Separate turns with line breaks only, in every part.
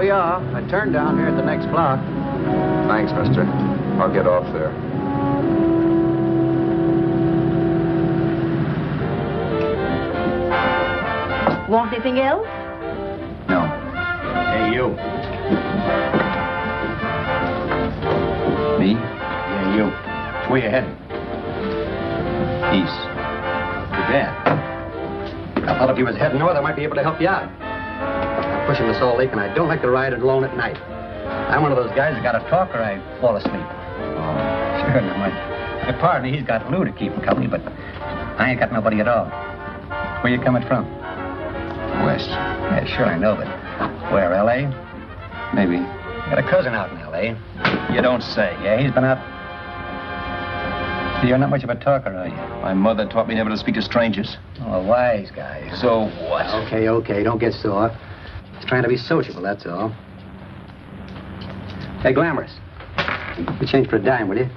we are. I turned down here at the next block.
Thanks, mister. I'll get off there.
Want anything else?
No. Hey, you. Me? Yeah, you. Where you heading? East. Too bad.
I thought if you was heading north, I might be able to help you out. I'm pushing the Salt Lake, and I don't like to ride alone at night. I'm one of those guys that got to talk or I fall asleep.
Oh, sure. Now, my partner, he's got Lou to keep him company, but I ain't got nobody at all. Where you coming from?
West.
Yeah, sure, I know, but where, L.A.?
Maybe.
Got a cousin out in L.A. You don't say. Yeah, he's been out. You're not much of a talker, are you?
My mother taught me never to speak to strangers.
Oh, a wise guy.
So what?
Okay, don't get sore. Just trying to be sociable, that's all. Hey, Glamorous. You change for a dime, will you?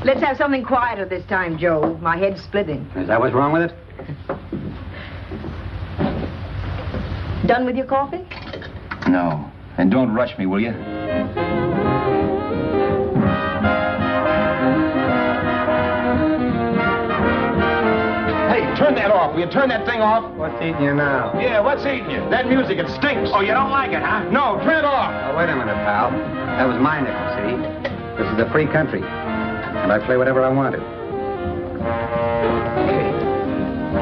Let's have something quieter this time, Joe. My head's splitting.
Is that what's wrong with it?
Done with your coffee?
No. And don't rush me, will you?
Hey, turn that off. Will you turn that thing off?
What's eating you now?
Yeah, what's eating you? That music, it stinks. Oh, you don't like it, huh? No, turn it off.
Oh, wait a minute, pal. That was my nickel, see? This is a free country. And I play whatever I want to.
Okay.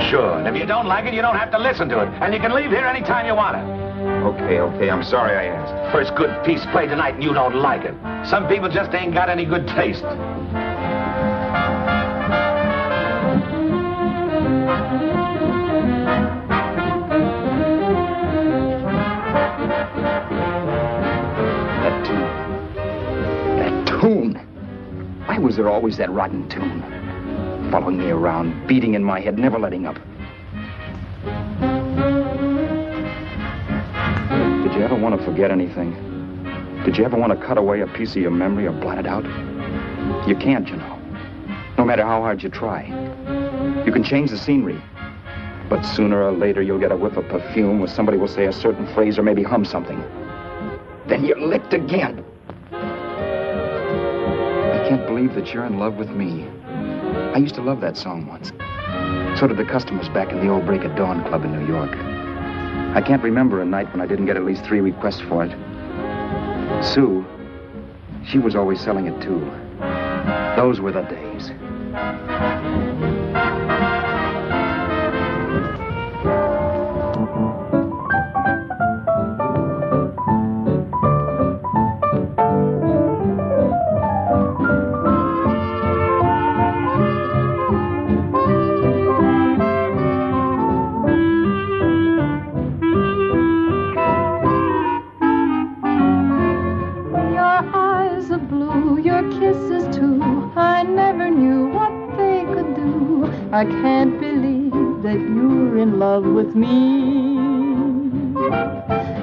Sure. And if you don't like it, you don't have to listen to it. And you can leave here anytime you want to.
Okay. I'm sorry I asked.
First good piece played tonight and you don't like it. Some people just ain't got any good taste.
That tune. Why was there always that rotten tune? Following me around, beating in my head, never letting up. Did you ever want to forget anything? Did you ever want to cut away a piece of your memory or blot it out? You can't, you know. No matter how hard you try. You can change the scenery. But sooner or later, you'll get a whiff of perfume or somebody will say a certain phrase or maybe hum something. Then you're licked again. I can't believe that you're in love with me. I used to love that song once. So did the customers back in the old Break of Dawn Club in New York. I can't remember a night when I didn't get at least 3 requests for it. Sue, she was always selling it too. Those were the days.
I can't believe that you're in love with me.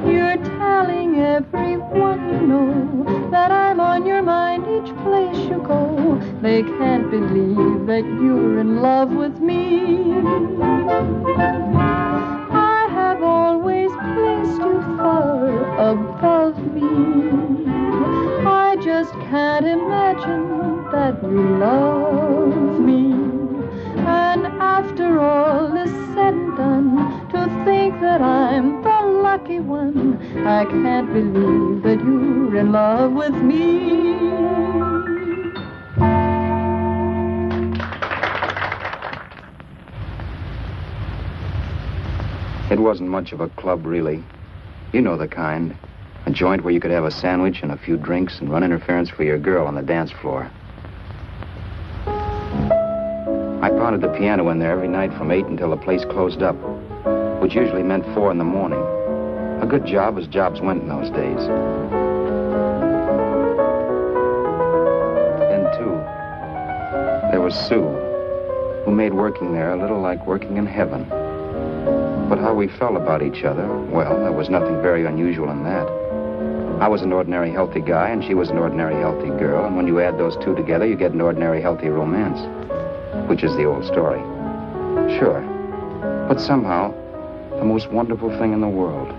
You're telling everyone you know that I'm on your mind each place you go. They can't believe that you're in love with me. I have always placed you far above me. I just can't imagine that you love me. And after all is said and done, to think that I'm the lucky one, I can't believe that you're in love with me.
It wasn't much of a club, really. You know the kind. A joint where you could have a sandwich and a few drinks and run interference for your girl on the dance floor. I pounded the piano in there every night from 8 until the place closed up, which usually meant 4 in the morning. A good job as jobs went in those days. Then, too, there was Sue, who made working there a little like working in heaven. But how we felt about each other, well, there was nothing very unusual in that. I was an ordinary healthy guy, and she was an ordinary healthy girl, and when you add those two together, you get an ordinary healthy romance, which is the old story. Sure, but somehow, the most wonderful thing in the world.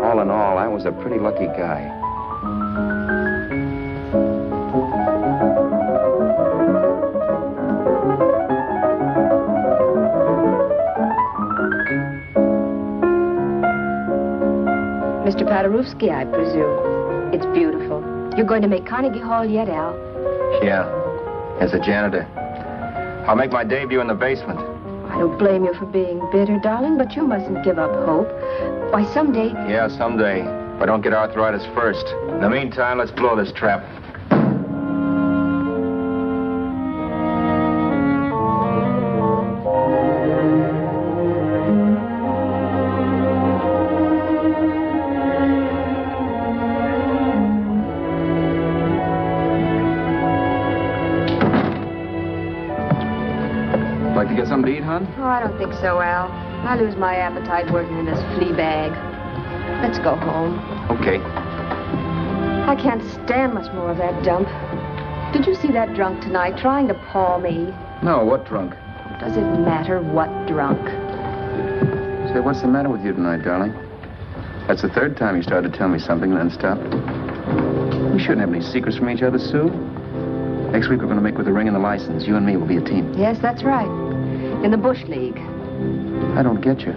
All in all, I was a pretty lucky guy.
Mr. Paderewski, I presume. It's beautiful. You're going to make Carnegie Hall yet, Al?
Yeah, as a janitor. I'll make my debut in the basement.
I don't blame you for being bitter, darling, but you mustn't give up hope. Why, someday...
Yeah, someday. If I don't get arthritis first. In the meantime, let's blow this trap.
Like to get something to eat, hon?
Oh, I don't think so, Al. I lose my appetite working in this flea bag. Let's go home.
Okay.
I can't stand much more of that dump. Did you see that drunk tonight trying to paw me?
No, what drunk?
Does it matter what drunk?
Say, what's the matter with you tonight, darling? That's the third time you started to tell me something and then stopped. We shouldn't have any secrets from each other, Sue. Next week we're going to make with the ring and the license. You and me will be a team.
Yes, that's right. In the Bush League.
I don't get you.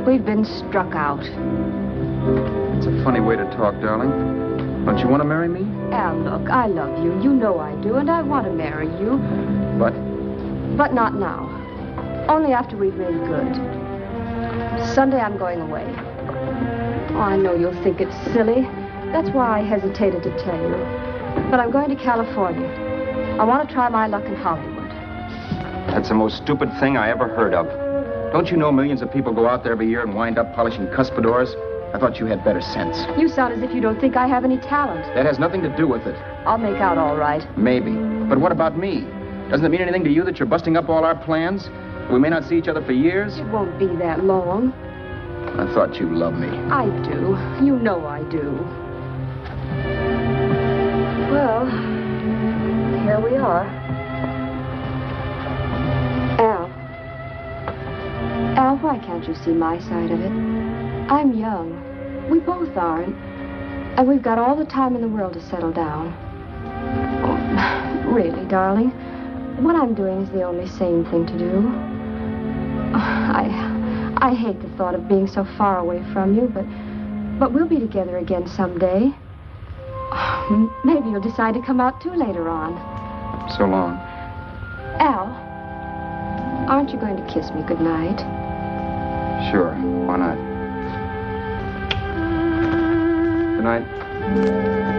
We've been struck out.
It's a funny way to talk, darling. Don't you want to marry me?
Al, look, I love you. You know I do, and I want to marry you.
But?
But not now. Only after we've made good. Sunday I'm going away. Oh, I know you'll think it's silly. That's why I hesitated to tell you. But I'm going to California. I want to try my luck in Hollywood.
That's the most stupid thing I ever heard of. Don't you know millions of people go out there every year and wind up polishing cuspidors? I thought you had better sense.
You sound as if you don't think I have any talent.
That has nothing to do with it.
I'll make out all right.
Maybe. But what about me? Doesn't it mean anything to you that you're busting up all our plans? We may not see each other for years?
It won't be that long.
I thought you loved me.
I do. You know I do. Well, here we are. Al, why can't you see my side of it? I'm young. We both aren't. And we've got all the time in the world to settle down. Oh, really, darling, what I'm doing is the only sane thing to do. I hate the thought of being so far away from you, but we'll be together again someday. Maybe you'll decide to come out too later on.
So long.
Al, aren't you going to kiss me goodnight?
Sure. Why not? Good night.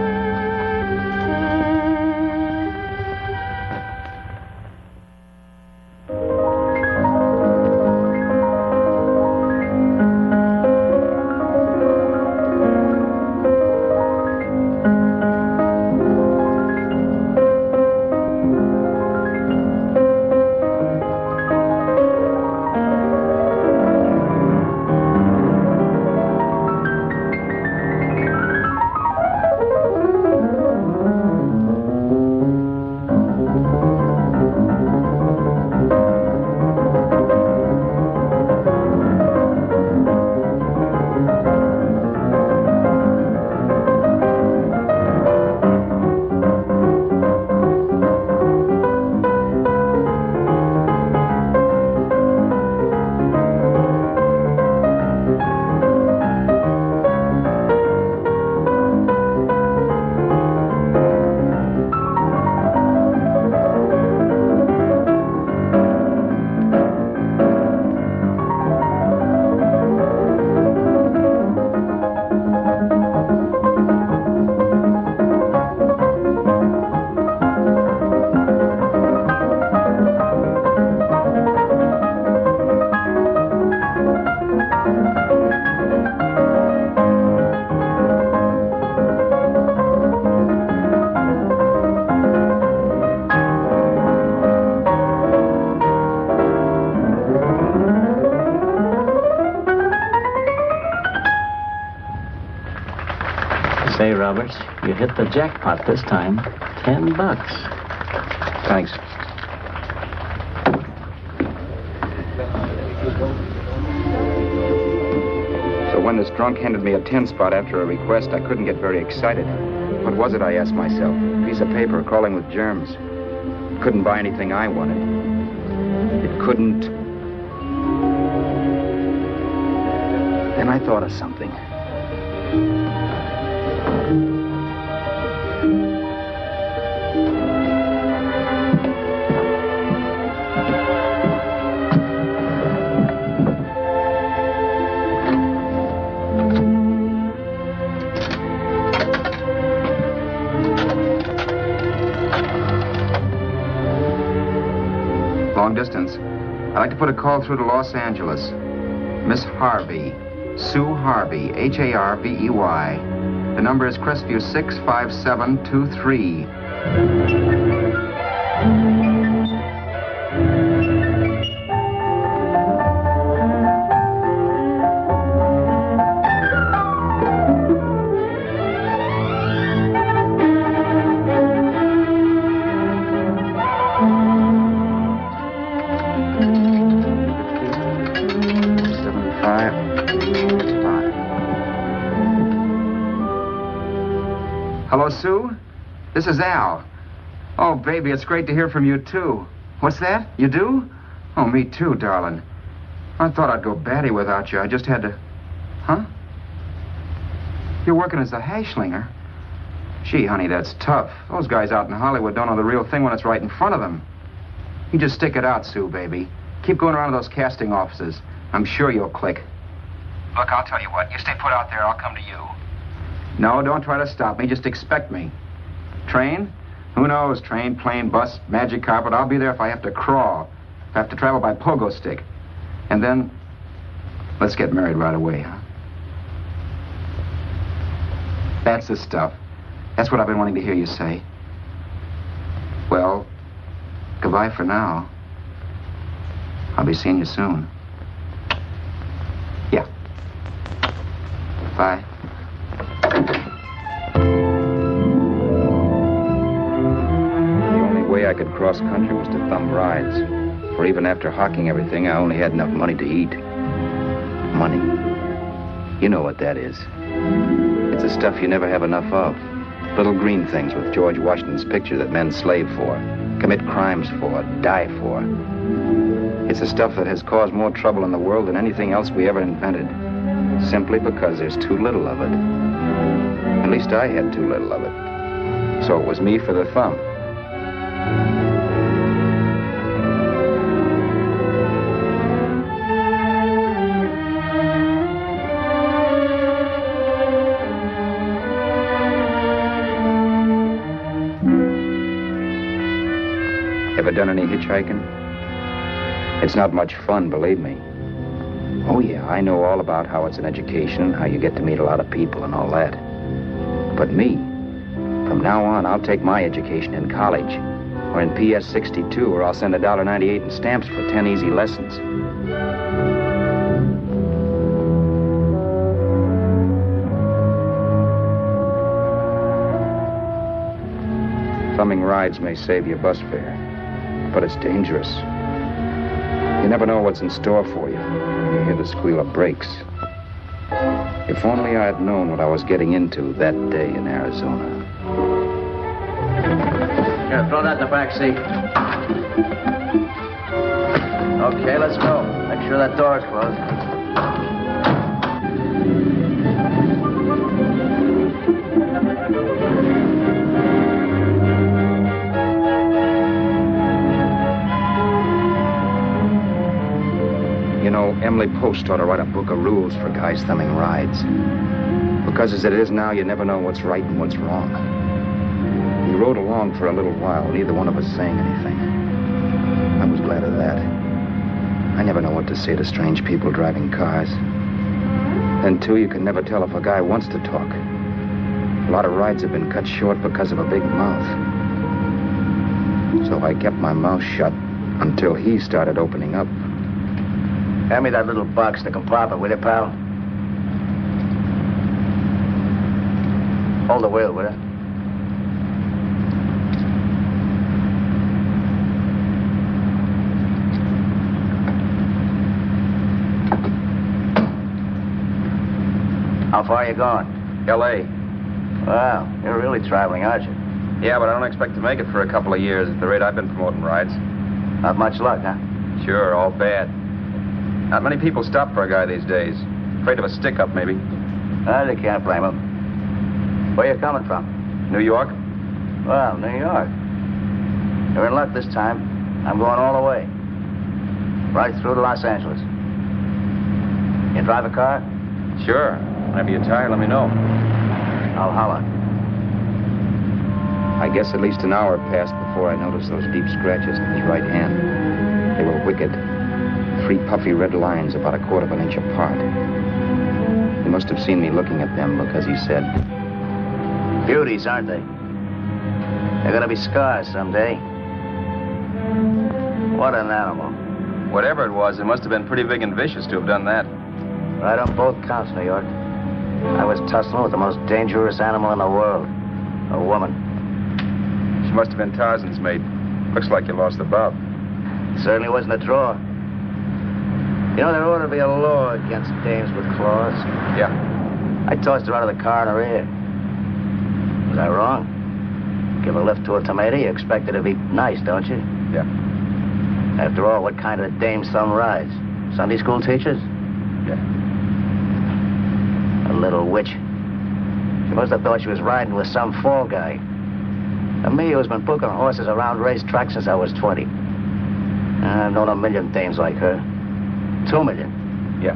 You hit the jackpot this time. $10.
Thanks. So when this drunk handed me a 10 spot after a request, I couldn't get very excited. What was it, I asked myself? A piece of paper crawling with germs. It couldn't buy anything I wanted. It couldn't... Then I thought of something.
Long distance. I'd like to put a call through to Los Angeles. Miss Harvey. Sue Harvey, Harvey. The number is Crestview 65723. Hello, Sue? This is Al. Oh, baby, it's great to hear from you, too. What's that? You do? Oh, me too, darling. I thought I'd go batty without you. I just had to... Huh? You're working as a hashlinger? Gee, honey, that's tough. Those guys out in Hollywood don't know the real thing when it's right in front of them. You just stick it out, Sue, baby. Keep going around to those casting offices. I'm sure you'll click. Look, I'll tell you what. You stay put out there, I'll come to you. No, don't try to stop me. Just expect me. Train? Who knows? Train, plane, bus, magic carpet. I'll be there if I have to crawl. If I have to travel by pogo stick. And then, let's get married right away, huh? That's the stuff. That's what I've been wanting to hear you say. Well, goodbye for now. I'll be seeing you soon. Yeah. Bye.
The only way I could cross country was to thumb rides. For even after hawking everything, I only had enough money to eat. Money. You know what that is. It's the stuff you never have enough of. Little green things with George Washington's picture that men slave for, commit crimes for, die for. It's the stuff that has caused more trouble in the world than anything else we ever invented. Simply because there's too little of it. At least I had too little of it. So it was me for the thumb. Ever done any hitchhiking? It's not much fun, believe me. Oh, yeah, I know all about how it's an education, how you get to meet a lot of people and all that. But me, from now on, I'll take my education in college, or in PS 62, where I'll send $1.98 in stamps for 10 easy lessons. Thumbing rides may save you bus fare, but it's dangerous. You never know what's in store for you. You hear the squeal of brakes. If only I had known what I was getting into that day in Arizona.
Here, throw that in the back seat. Okay, let's go. Make sure that door is closed.
You know, Emily Post ought to write a book of rules for guys thumbing rides. Because as it is now, you never know what's right and what's wrong. We rode along for a little while, neither one of us saying anything. I was glad of that. I never know what to say to strange people driving cars. Then, too, you can never tell if a guy wants to talk. A lot of rides have been cut short because of a big mouth. So I kept my mouth shut until he started opening up.
Hand me that little box in the compartment, will you, pal? Hold the wheel, will you? far are you going?
L.A.
Well, you're really traveling, aren't you?
Yeah, but I don't expect to make it for a couple of years at the rate I've been promoting rides.
Not much luck, huh?
Sure, all bad. Not many people stop for a guy these days. Afraid of a stick-up, maybe.
Well, you can't blame them. Where you coming from?
New York?
Well, New York. You're in luck this time. I'm going all the way. Right through to Los Angeles. You drive a car?
Sure. Whenever you're tired, let me know.
I'll holler.
I guess at least an hour passed before I noticed those deep scratches in his right hand. They were wicked. 3 puffy red lines about 1/4 of an inch apart. He must have seen me looking at them because he said,
Beauties, aren't they? They're gonna be scars someday. What an animal.
Whatever it was, it must have been pretty big and vicious to have done that.
Right on both counts, New York. I was tussling with the most dangerous animal in the world. A woman.
She must have been Tarzan's mate. Looks like you lost the bob.
Certainly wasn't a draw. You know, there ought to be a law against dames with claws.
Yeah.
I tossed her out of the car in her ear. Was I wrong? Give a lift to a tomato, you expect her to be nice, don't you?
Yeah.
After all, what kind of a dame's son rides? Sunday school teachers?
Yeah.
A little witch. She must have thought she was riding with some fall guy. And me, who's been booking horses around racetracks since I was 20. I've known a million dames like her. 2 million.
Yeah.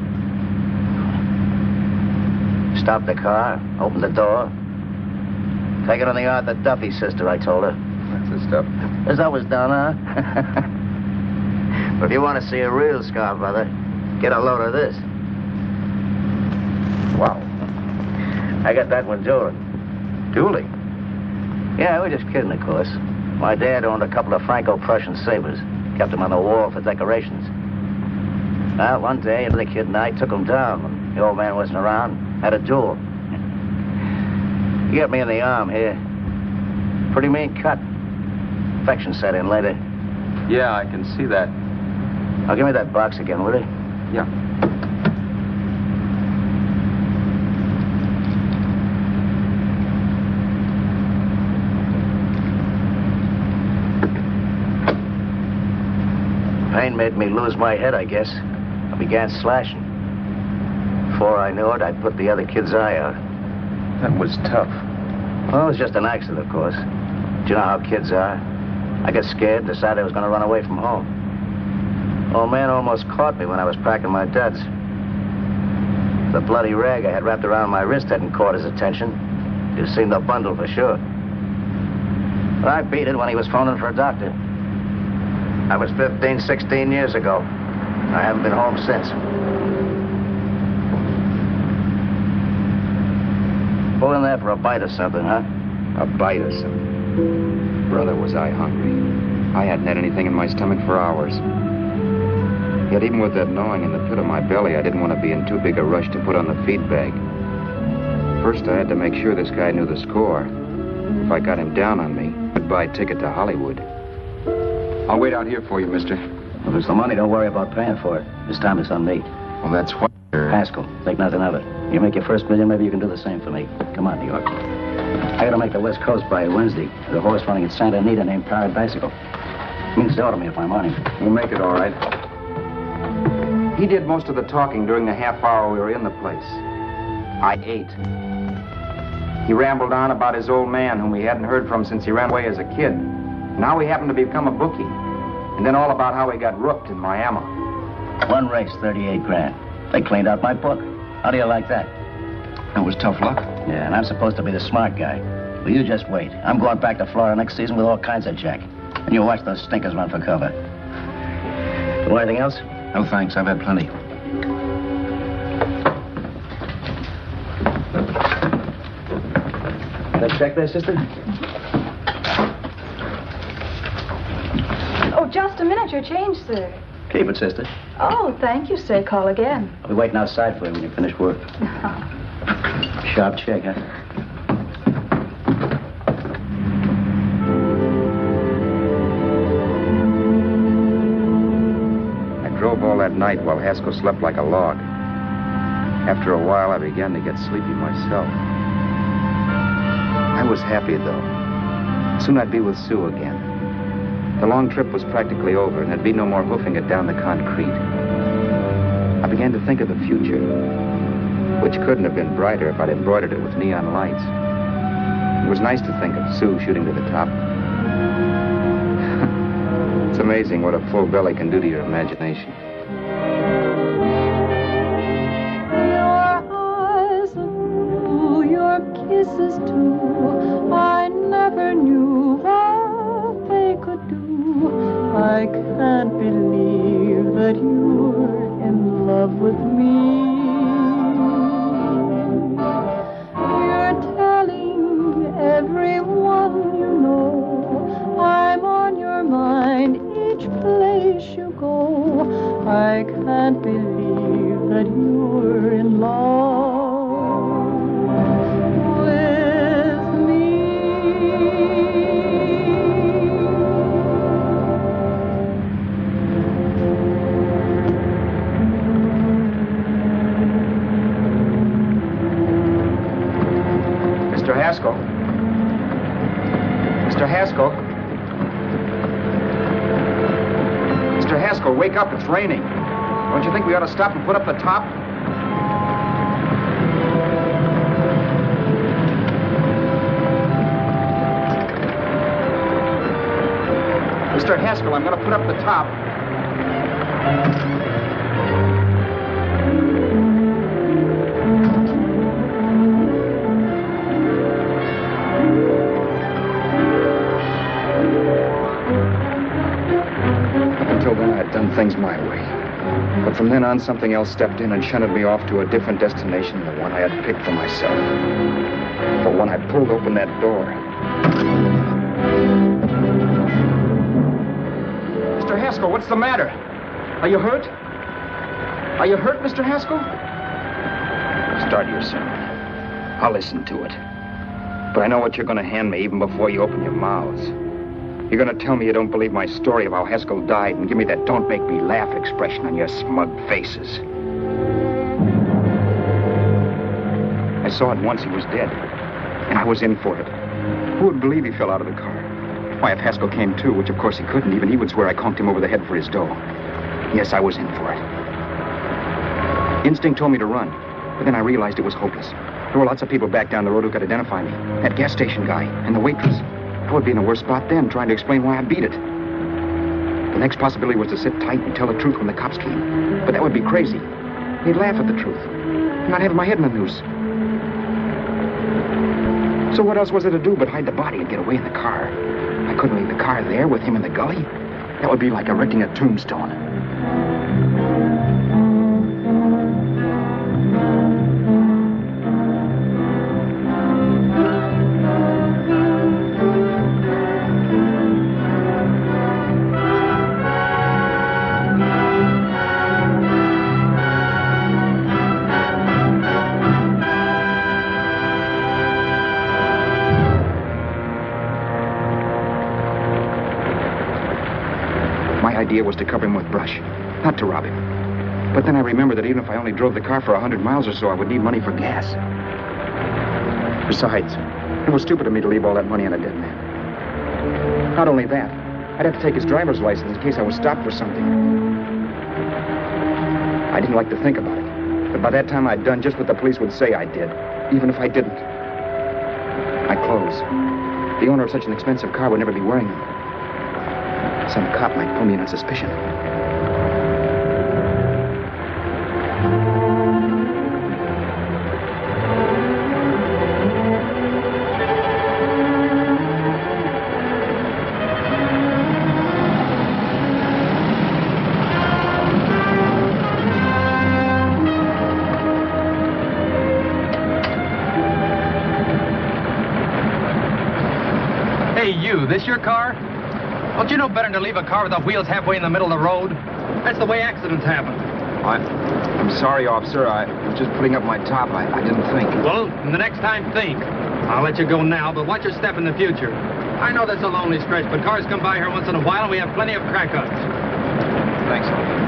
Stopped the car, opened the door. Take it on the Arthur Duffy sister, I told her.
That's the stuff.
As that was done, huh? But if you want to see a real scar, brother, get a load of this.
Wow.
I got that one dueling.
Dueling?
Yeah, we're just kidding, of course. My dad owned a couple of Franco-Prussian sabers. Kept them on the wall for decorations. Well, one day, another kid and I took them down. When the old man wasn't around, had a duel. He got me in the arm here. Pretty mean cut. Infection set in later.
Yeah, I can see that.
Now, give me that box again, will you?
Yeah.
Pain made me lose my head, I guess. I began slashing. Before I knew it, I put the other kid's eye out.
That was tough.
Well, it was just an accident, of course. Do you know how kids are? I got scared and decided I was going to run away from home. Old man almost caught me when I was packing my duds. The bloody rag I had wrapped around my wrist hadn't caught his attention. You'd seen the bundle for sure. But I beat it when he was phoning for a doctor. That was 15, 16 years ago. I haven't been home since. Pull in there for a bite or something, huh?
a bite or something. Brother, was I hungry. I hadn't had anything in my stomach for hours. Yet even with that gnawing in the pit of my belly, I didn't want to be in too big a rush to put on the feed bag. First, I had to make sure this guy knew the score. If I got him down on me, goodbye ticket to Hollywood. I'll wait out here for you, mister.
If it's the money, don't worry about paying for it. This time it's on me.
Well, that's what...
Haskell, think nothing of it. You make your first million, maybe you can do the same for me. Come on, New York. I gotta make the West Coast by Wednesday. There's a horse running at Santa Anita named Pirate Bicycle. Means sell to me if I'm on him.
We'll make it all right. He did most of the talking during the half hour we were in the place. I ate. He rambled on about his old man, whom we hadn't heard from since he ran away as a kid. Now he happened to become a bookie. And then all about how he got rooked in Miami.
One race, 38 grand. They cleaned out my book. How do you like that?
That was tough luck.
Yeah, and I'm supposed to be the smart guy. Well, you just wait. I'm going back to Florida next season with all kinds of jack. And you watch those stinkers run for cover. Want anything else?
No, thanks. I've had plenty.
That check there, sister?
Oh, just a minute. Your change, sir.
Keep it, sister.
Oh, thank you, sir. Call again.
I'll be waiting outside for you when you finish work. Sharp check, huh?
I drove all that night while Haskell slept like a log.
After a while, I began to get sleepy myself. I was happy, though. Soon I'd be with Sue again. The long trip was practically over, and there'd be no more hoofing it down the concrete. I began to think of the future, which couldn't have been brighter if I'd embroidered it with neon lights. It was nice to think of Sue shooting to the top. It's amazing what a full belly can do to your imagination.
Your eyes are blue, your kisses too. I never knew what they could do. I can't believe that you're in love with me. You're telling everyone you know I'm on your mind each place you go. I can't believe that you're in love with me.
Mr. Haskell? Mr. Haskell? Mr. Haskell, wake up. It's raining. Don't you think we ought to stop and put up the top? Mr. Haskell, I'm going to put up the top. Until then, I had done things my way. But from then on, something else stepped in and shunted me off to a different destination than the one I had picked for myself. But when I pulled open that door... Mr. Haskell, what's the matter? Are you hurt? Are you hurt, Mr. Haskell? Start your sermon. I'll listen to it. But I know what you're going to hand me even before you open your mouths. You're going to tell me you don't believe my story of how Haskell died and give me that don't make me laugh expression on your smug faces. I saw it once he was dead, and I was in for it. Who would believe he fell out of the car? Why, if Haskell came too, which of course he couldn't, even he would swear I conked him over the head for his dough. Yes, I was in for it. Instinct told me to run, but then I realized it was hopeless. There were lots of people back down the road who could identify me. That gas station guy and the waitress. I would be in a worse spot then, trying to explain why I beat it. The next possibility was to sit tight and tell the truth when the cops came. But that would be crazy. They'd laugh at the truth. And I'd have my head in the noose. So what else was there to do but hide the body and get away in the car? I couldn't leave the car there with him in the gully. That would be like erecting a tombstone. My idea was to cover him with brush, not to rob him. But then I remembered that even if I only drove the car for 100 miles or so, I would need money for gas. Besides, it was stupid of me to leave all that money on a dead man. Not only that, I'd have to take his driver's license in case I was stopped for something. I didn't like to think about it, but by that time I'd done just what the police would say I did, even if I didn't. My clothes. The owner of such an expensive car would never be wearing them. Some cop might pull me in on suspicion.
Hey, you, this your car? Don't you know better than to leave a car with the wheels halfway in the middle of the road? That's the way accidents happen.
I'm sorry, officer. I was just putting up my top. I didn't think.
Well, the next time, think. I'll let you go now, but watch your step in the future. I know that's a lonely stretch, but cars come by here once in a while, and we have plenty of crack-ups.
Thanks, officer.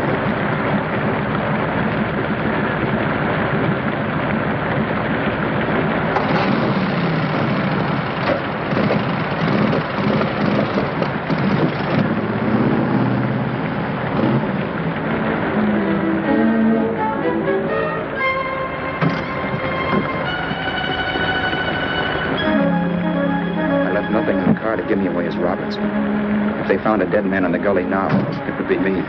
they found a dead man in the gully now, it would be me.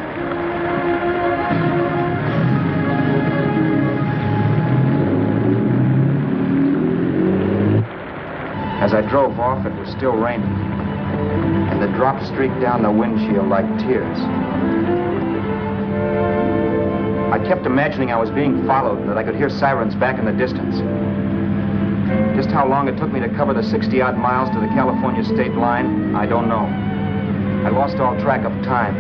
As I drove off, it was still raining, and the drops streaked down the windshield like tears. I kept imagining I was being followed and that I could hear sirens back in the distance. Just how long it took me to cover the 60-odd miles to the California state line, I don't know. I lost all track of time.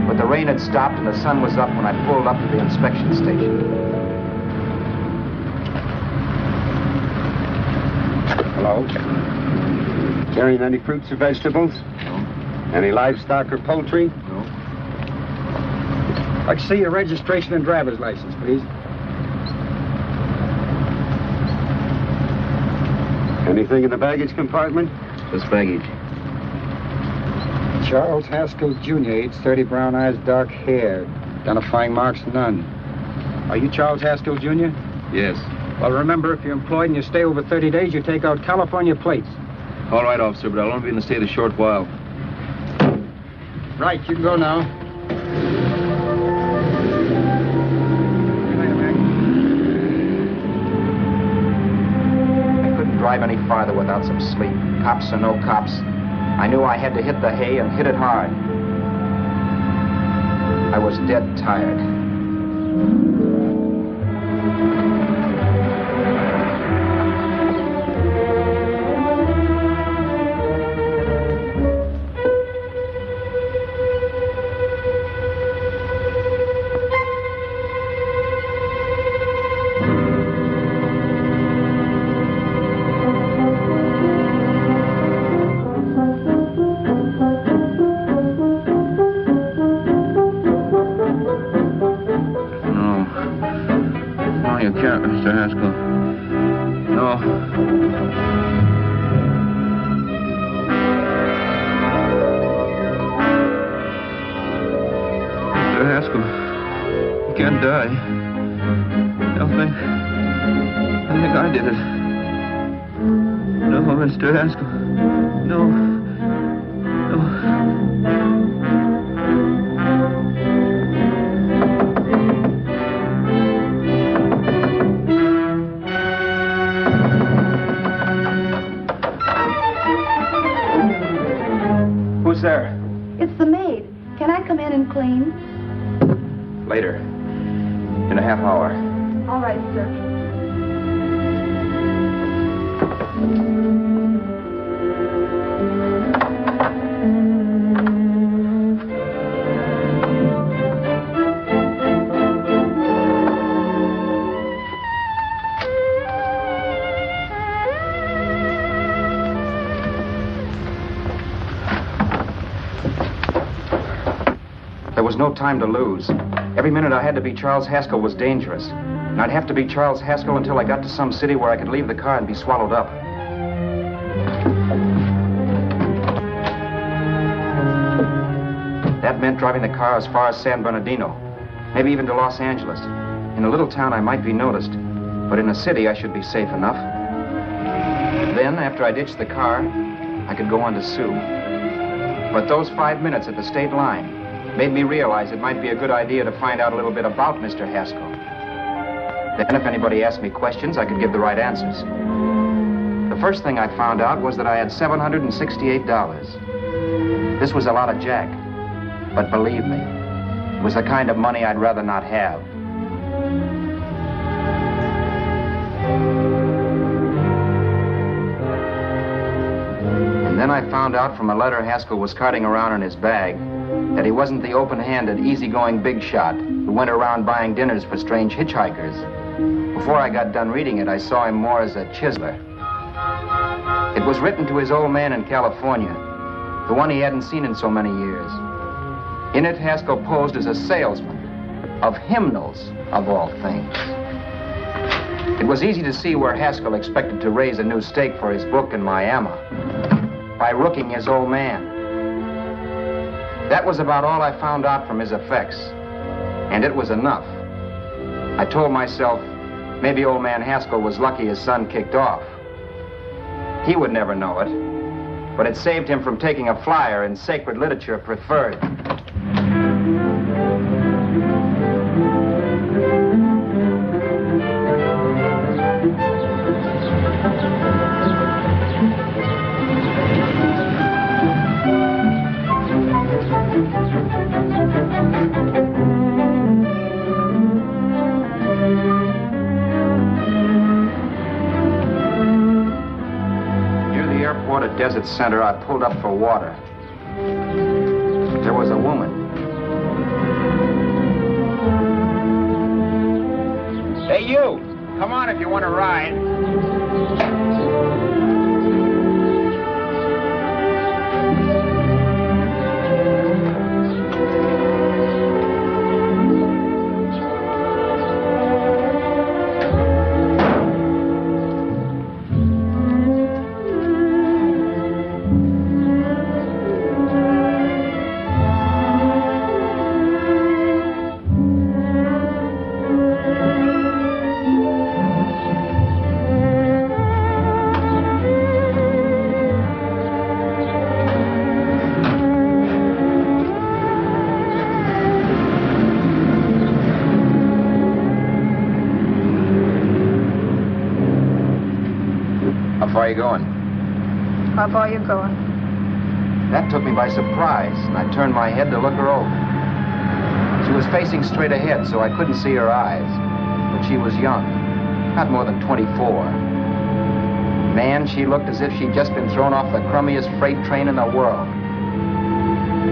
But the rain had stopped and the sun was up when I pulled up to the inspection station.
Hello? Carrying any fruits or vegetables?
No.
Any livestock or poultry?
No.
I'd like to see your registration and driver's license, please. Anything in the baggage compartment?
Just baggage.
Charles Haskell, Jr., age 30, brown eyes, dark hair. Identifying marks, none. Are you Charles Haskell, Jr.?
Yes.
Well, remember, if you're employed and you stay over 30 days, you take out California plates.
All right, officer, but I'll only be in the state a short while.
Right, you can go now.
I couldn't drive any farther without some sleep. Cops or no cops, I knew I had to hit the hay and hit it hard. I was dead tired.
Mr. Haskell. No. Mr. Haskell, you can't die. I think I did it. No, Mr. Haskell. No. No. Who's there?
It's the maid. Can I come in and clean?
Later. In a half hour.
All right, sir.
There was no time to lose. Every minute I had to be Charles Haskell was dangerous. And I'd have to be Charles Haskell until I got to some city where I could leave the car and be swallowed up. That meant driving the car as far as San Bernardino, maybe even to Los Angeles. In a little town I might be noticed, but in a city I should be safe enough. Then, after I ditched the car, I could go on to Sue. But those 5 minutes at the state line made me realize it might be a good idea to find out a little bit about Mr. Haskell. Then if anybody asked me questions, I could give the right answers. The first thing I found out was that I had $768. This was a lot of jack, but believe me, it was the kind of money I'd rather not have. And then I found out from a letter Haskell was carting around in his bag that he wasn't the open-handed, easygoing big shot who went around buying dinners for strange hitchhikers. Before I got done reading it, I saw him more as a chiseler. It was written to his old man in California, the one he hadn't seen in so many years. In it, Haskell posed as a salesman of hymnals, of all things. It was easy to see where Haskell expected to raise a new stake for his book in Miami by rooking his old man. That was about all I found out from his effects, and it was enough. I told myself, maybe old man Haskell was lucky his son kicked off. He would never know it,
but it saved him from taking a flyer in sacred literature preferred. At Desert Center, I pulled up for water. There was a woman. Hey, you! Come on if you want to ride. How far are you going?
How far are you going?
That took me by surprise, and I turned my head to look her over. She was facing straight ahead, so I couldn't see her eyes. But she was young, not more than 24. Man, she looked as if she'd just been thrown off the crummiest freight train in the world.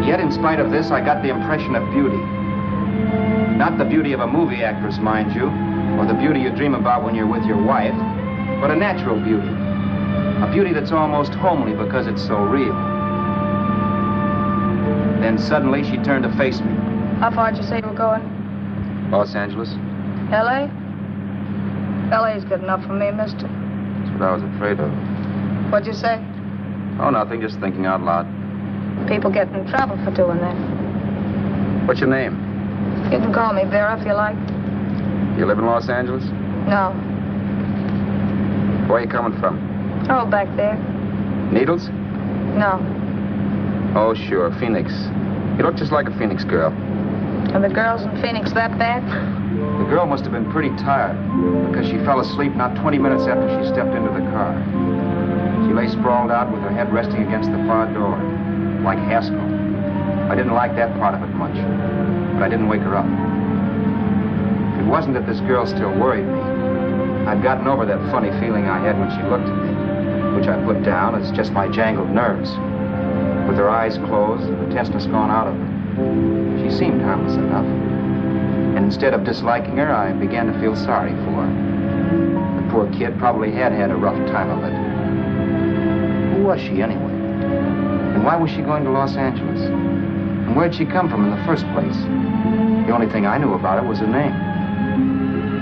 Yet, in spite of this, I got the impression of beauty. Not the beauty of a movie actress, mind you, or the beauty you dream about when you're with your wife, but a natural beauty. A beauty that's almost homely because it's so real. Then suddenly she turned to face me.
How far did you say you were going?
Los Angeles.
L.A.? L.A.'s good enough for me, mister.
That's what I was afraid of.
What'd you say?
Oh, nothing, just thinking out loud.
People get in trouble for doing that.
What's your name?
You can call me Vera if you like.
You live in Los Angeles?
No.
Where are you coming from?
Oh, back there.
Needles?
No.
Oh, sure, Phoenix. You look just like a Phoenix girl.
Are the girls in Phoenix that bad?
The girl must have been pretty tired, because she fell asleep not 20 minutes after she stepped into the car. She lay sprawled out with her head resting against the far door, like Haskell. I didn't like that part of it much, but I didn't wake her up. It wasn't that this girl still worried me. I'd gotten over that funny feeling I had when she looked at me, which I put down as just my jangled nerves. With her eyes closed and the tenseness gone out of her, she seemed harmless enough. And instead of disliking her, I began to feel sorry for her. The poor kid probably had had a rough time of it. Who was she anyway? And why was she going to Los Angeles? And where'd she come from in the first place? The only thing I knew about her was her name.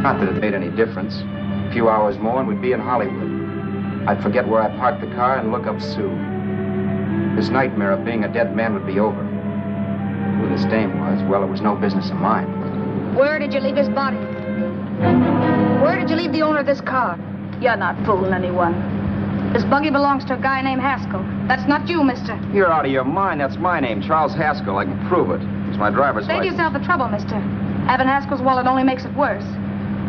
Not that it made any difference. A few hours more and we'd be in Hollywood. I'd forget where I parked the car and look up Sue. This nightmare of being a dead man would be over. Who this dame was, well, it was no business of mine.
Where did you leave his body? Where did you leave the owner of this car? You're not fooling anyone. This buggy belongs to a guy named Haskell. That's not you, mister.
You're out of your mind. That's my name, Charles Haskell. I can prove it. It's my driver's
Save
license.
yourself the trouble, mister. Having Haskell's wallet only makes it worse.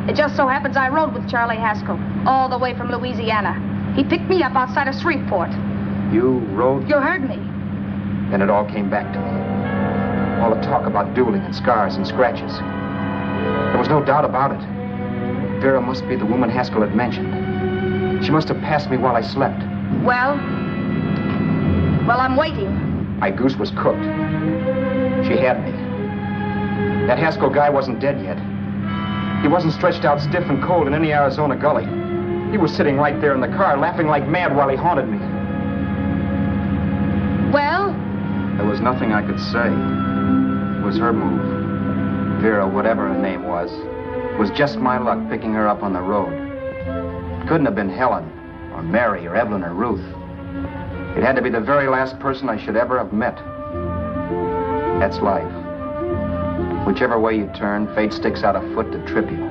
It just so happens I rode with Charlie Haskell all the way from Louisiana. He picked me up outside of Shreveport.
You rode?
You heard me.
Then it all came back to me. All the talk about dueling and scars and scratches. There was no doubt about it. Vera must be the woman Haskell had mentioned. She must have passed me while I slept.
Well, I'm waiting.
My goose was cooked. She had me. That Haskell guy wasn't dead yet. He wasn't stretched out stiff and cold in any Arizona gully. He was sitting right there in the car, laughing like mad while he haunted me.
Well?
There was nothing I could say. It was her move. Vera, whatever her name was just my luck picking her up on the road. It couldn't have been Helen, or Mary, or Evelyn, or Ruth. It had to be the very last person I should ever have met. That's life. Whichever way you turn, fate sticks out a foot to trip you.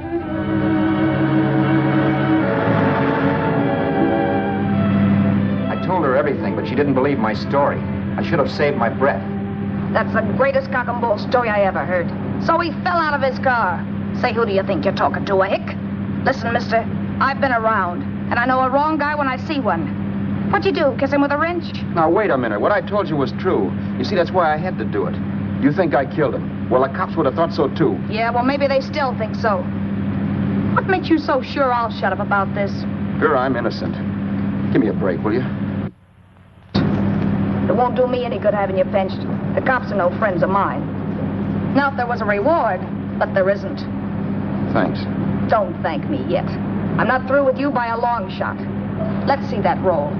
I told her everything
everything, but she didn't believe my story. I should have saved my breath.
That's the greatest cock and bull story I ever heard. So he fell out of his car. Say, who do you think you're talking to, a hick? Listen, mister, I've been around, and I know a wrong guy when I see one. What'd you do, kiss him with a wrench?
Now, wait a minute. What I told you was true. You see, that's why I had to do it. You think I killed him. Well, the cops would have thought so, too.
Yeah, well, maybe they still think so. What makes you so sure I'll shut up about this?
Sure, I'm innocent. Give me a break, will you?
It won't do me any good having you pinched. The cops are no friends of mine. Now, if there was a reward, but there isn't.
Thanks.
Don't thank me yet. I'm not through with you by a long shot. Let's see that roll.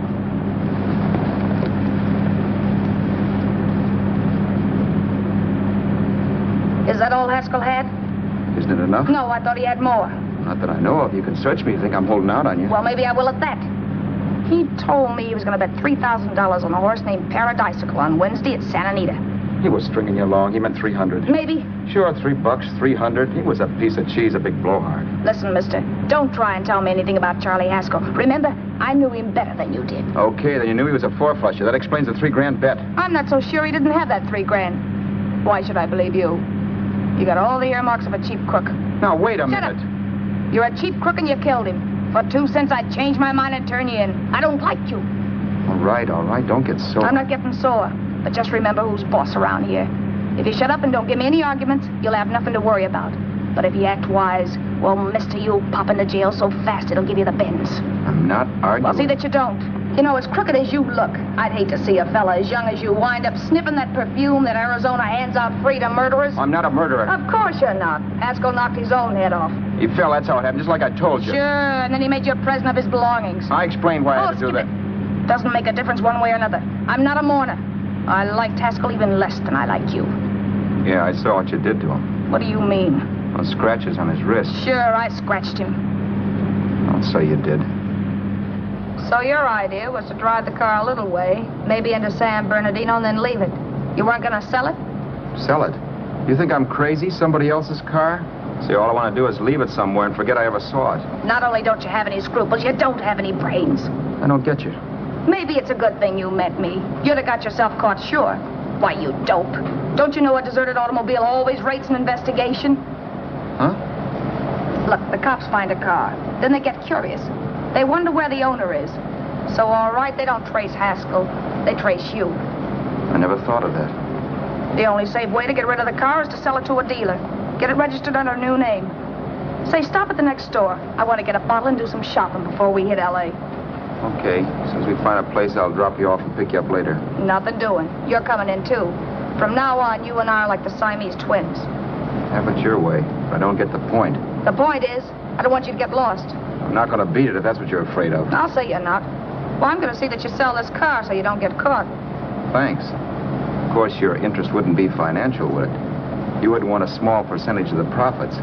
Is that all Haskell had?
Isn't it enough?
No, I thought he had more.
Not that I know of. You can search me. You think I'm holding out on you?
Well, maybe I will at that. He told me he was going to bet $3,000 on a horse named Paradisical on Wednesday at Santa Anita.
He was stringing you along. He meant 300.
Maybe.
Sure, $3, 300. He was a piece of cheese, a big blowhard.
Listen, mister, don't try and tell me anything about Charlie Haskell. Remember, I knew him better than you did.
Okay, then you knew he was a four-flusher. That explains the $3,000 bet.
I'm not so sure he didn't have that $3,000. Why should I believe you? You got all the earmarks of a cheap crook.
Now, wait a
Shut
minute.
up. You're a cheap crook and you killed him. For 2 cents, I'd change my mind and turn you in. I don't like you.
All right. Don't get sore.
I'm not getting sore. But just remember who's boss around here. If you shut up and don't give me any arguments, you'll have nothing to worry about. But if you act wise, well, mister, you'll pop into jail so fast it'll give you the bends.
I'm not arguing.
Well, see that you don't. You know, as crooked as you look, I'd hate to see a fella as young as you wind up sniffing that perfume that Arizona hands out free to murderers.
I'm not a murderer.
Of course you're not. Haskell knocked his own head off.
He fell, that's how it happened, just like I told you.
Sure, and then he made you a present of his belongings.
I explained why I had to do that.
Doesn't make a difference one way or another. I'm not a mourner. I liked Haskell even less than I like you.
Yeah, I saw what you did to him.
What do you mean?
Well, scratches on his wrist.
Sure, I scratched him.
I'll say you did.
So your idea was to drive the car a little way, maybe into San Bernardino, and then leave it. You weren't going to sell it?
Sell it? You think I'm crazy? Somebody else's car? See, all I want to do is leave it somewhere and forget I ever saw it.
Not only don't you have any scruples, you don't have any brains.
I don't get you.
Maybe it's a good thing you met me. You'd have got yourself caught, sure. Why, you dope. Don't you know a deserted automobile always rates an investigation?
Huh?
Look, the cops find a car. Then they get curious. They wonder where the owner is. So, all right, they don't trace Haskell. They trace you.
I never thought of that.
The only safe way to get rid of the car is to sell it to a dealer. Get it registered under a new name. Say, stop at the next store. I want to get a bottle and do some shopping before we hit L.A.
Okay. As soon as we find a place, I'll drop you off and pick you up later.
Nothing doing. You're coming in, too. From now on, you and I are like the Siamese twins.
Have it your way. But I don't get the point.
The point is, I don't want you to get lost.
I'm not going to beat it if that's what you're afraid of.
I'll say you're not. Well, I'm going to see that you sell this car so you don't get caught.
Thanks. Of course, your interest wouldn't be financial, would it? You would want a small percentage of the profits.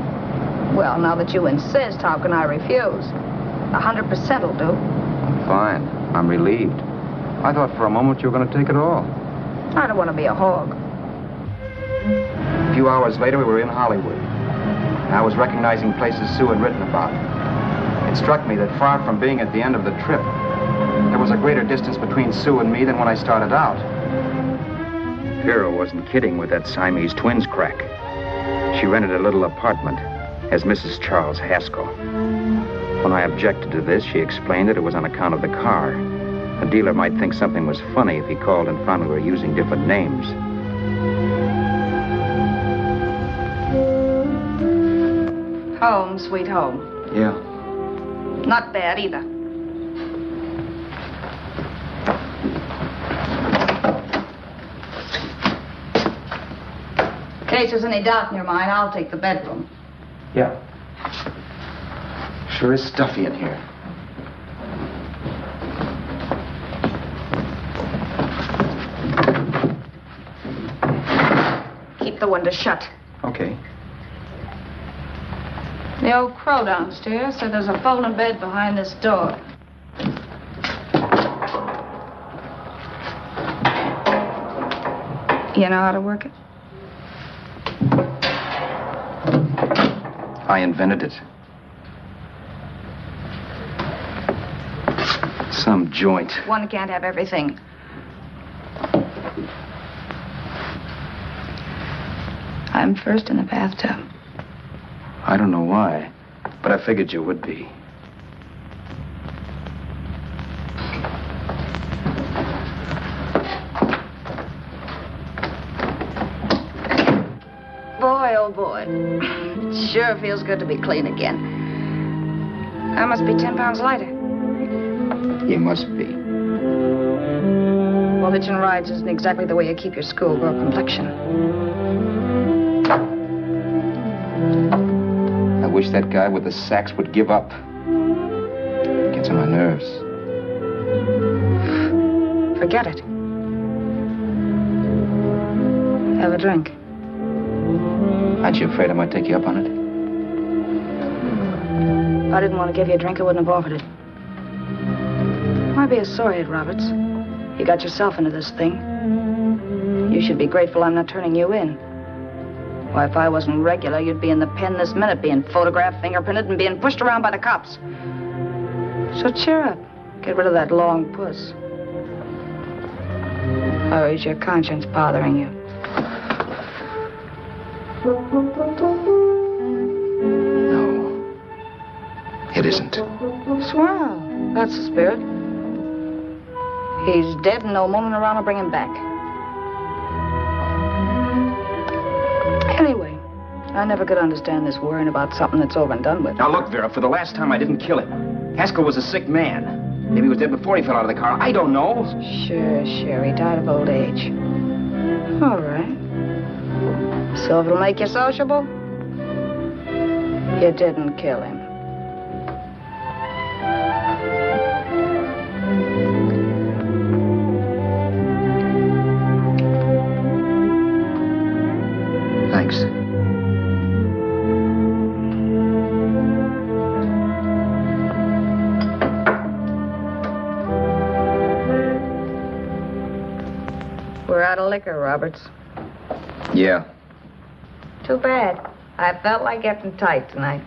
Well, now that you insist, how can I refuse? 100% will do.
Fine. I'm relieved. I thought for a moment you were going to take it all.
I don't want to be a hog.
A few hours later, we were in Hollywood. I was recognizing places Sue had written about. It struck me that far from being at the end of the trip, there was a greater distance between Sue and me than when I started out. Vera wasn't kidding with that Siamese twins crack. She rented a little apartment as Mrs. Charles Haskell. When I objected to this, she explained that it was on account of the car. A dealer might think something was funny if he called and found we were using different names.
Home, sweet home.
Yeah.
Not bad either. In case there's any doubt in your mind, I'll take the bedroom.
Yeah. Sure is stuffy in here.
Keep the window shut.
Okay.
The old crow downstairs said there's a folding bed behind this door. You know how to work it?
I invented it. Some joint.
One can't have everything. I'm first in the bathtub.
I don't know why, but I figured you would be.
Boy, oh boy. It sure feels good to be clean again. I must be 10 pounds lighter.
You must be.
Well, hitching rides isn't exactly the way you keep your schoolgirl complexion.
I wish that guy with the sax would give up. Gets on my nerves.
Forget it. Have a drink.
Aren't you afraid I might take you up on it?
If I didn't want to give you a drink, I wouldn't have offered it. Why be a sorehead, Roberts? You got yourself into this thing. You should be grateful I'm not turning you in. Why, if I wasn't regular, you'd be in the pen this minute, being photographed, fingerprinted, and being pushed around by the cops. So cheer up. Get rid of that long puss. Or is your conscience bothering you?
No. It isn't.
Swell. That's the spirit. He's dead and no woman around to bring him back. Anyway, I never could understand this worrying about something that's over and done with.
Now look, Vera, for the last time I didn't kill him. Haskell was a sick man. Maybe he was dead before he fell out of the car. I don't know.
Sure. He died of old age. All right. So if it'll make you sociable, you didn't kill him.
Thanks.
We're out of liquor, Roberts.
Yeah.
Too bad. I felt like getting tight tonight.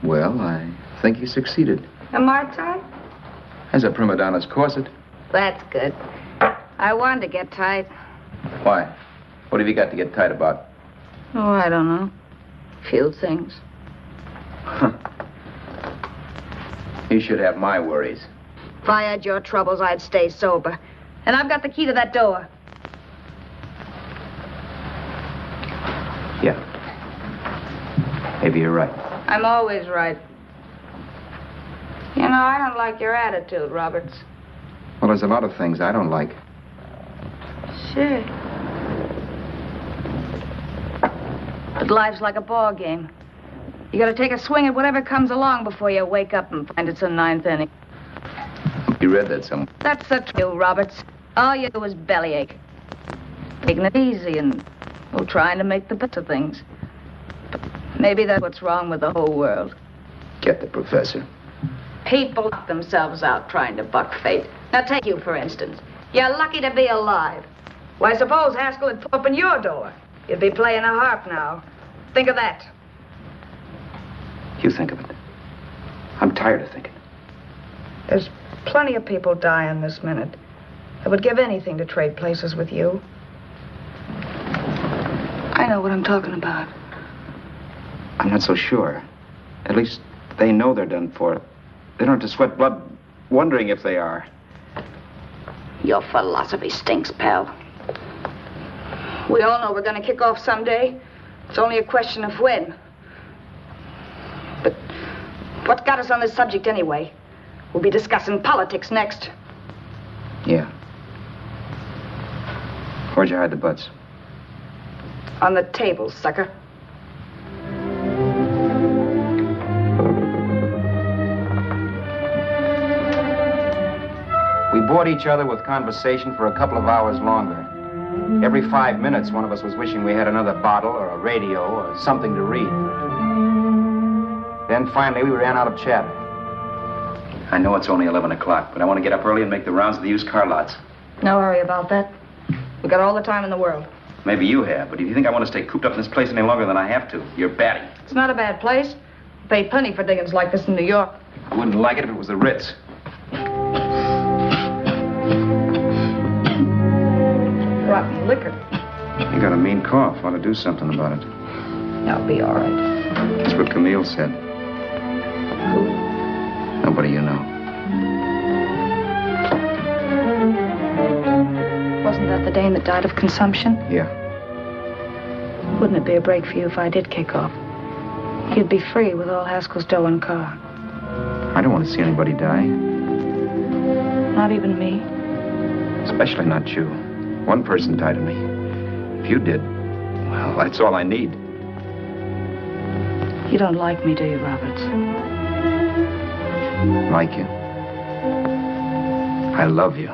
Well, I think you succeeded.
Am I tight?
As a prima donna's corset.
That's good. I wanted to get tight.
Why? What have you got to get tight about?
Oh, I don't know. Few things.
You should have my worries.
If I had your troubles, I'd stay sober. And I've got the key to that door.
Yeah. Maybe you're right.
I'm always right. You know, I don't like your attitude, Roberts.
Well, there's a lot of things I don't like.
Sure. But life's like a ball game. You gotta take a swing at whatever comes along before you wake up and find it's a ninth inning.
You read that somewhere.
That's the truth, Roberts. All you do is bellyache. Taking it easy and, well, trying to make the best of things. But maybe that's what's wrong with the whole world.
Get the professor.
People knock themselves out trying to buck fate. Now, take you, for instance. You're lucky to be alive. Why, suppose Haskell had opened your door. You'd be playing a harp now. Think of that.
You think of it. I'm tired of thinking.
There's plenty of people dying this minute. I would give anything to trade places with you. I know what I'm talking about.
I'm not so sure. At least they know they're done for. They don't have to sweat blood wondering if they are.
Your philosophy stinks, pal. We all know we're going to kick off someday. It's only a question of when. But what got us on this subject anyway? We'll be discussing politics next.
Yeah. Where'd you hide the butts?
On the table, sucker.
We bored each other with conversation for a couple of hours longer. Every 5 minutes, one of us was wishing we had another bottle or a radio or something to read. Then finally, we ran out of chatter.
I know it's only 11 o'clock, but I want to get up early and make the rounds of the used car lots.
No hurry about that. We got all the time in the world.
Maybe you have, but if you think I want to stay cooped up in this place any longer than I have to, you're batty.
It's not a bad place. Pay plenty for diggings like this in New York.
I wouldn't like it if it was the Ritz.
rotten liquor.
You got a mean cough. Ought to do something about it.
I'll be all right.
That's what Camille said.
Who?
Nobody you know.
Wasn't that the dame that died of consumption?
Yeah.
Wouldn't it be a break for you if I did kick off? You'd be free with all Haskell's dough and car.
I don't want to see anybody die.
Not even me.
Especially not you. One person died of me. If you did, well, that's all I need.
You don't like me, do you, Roberts?
Like you. I love you.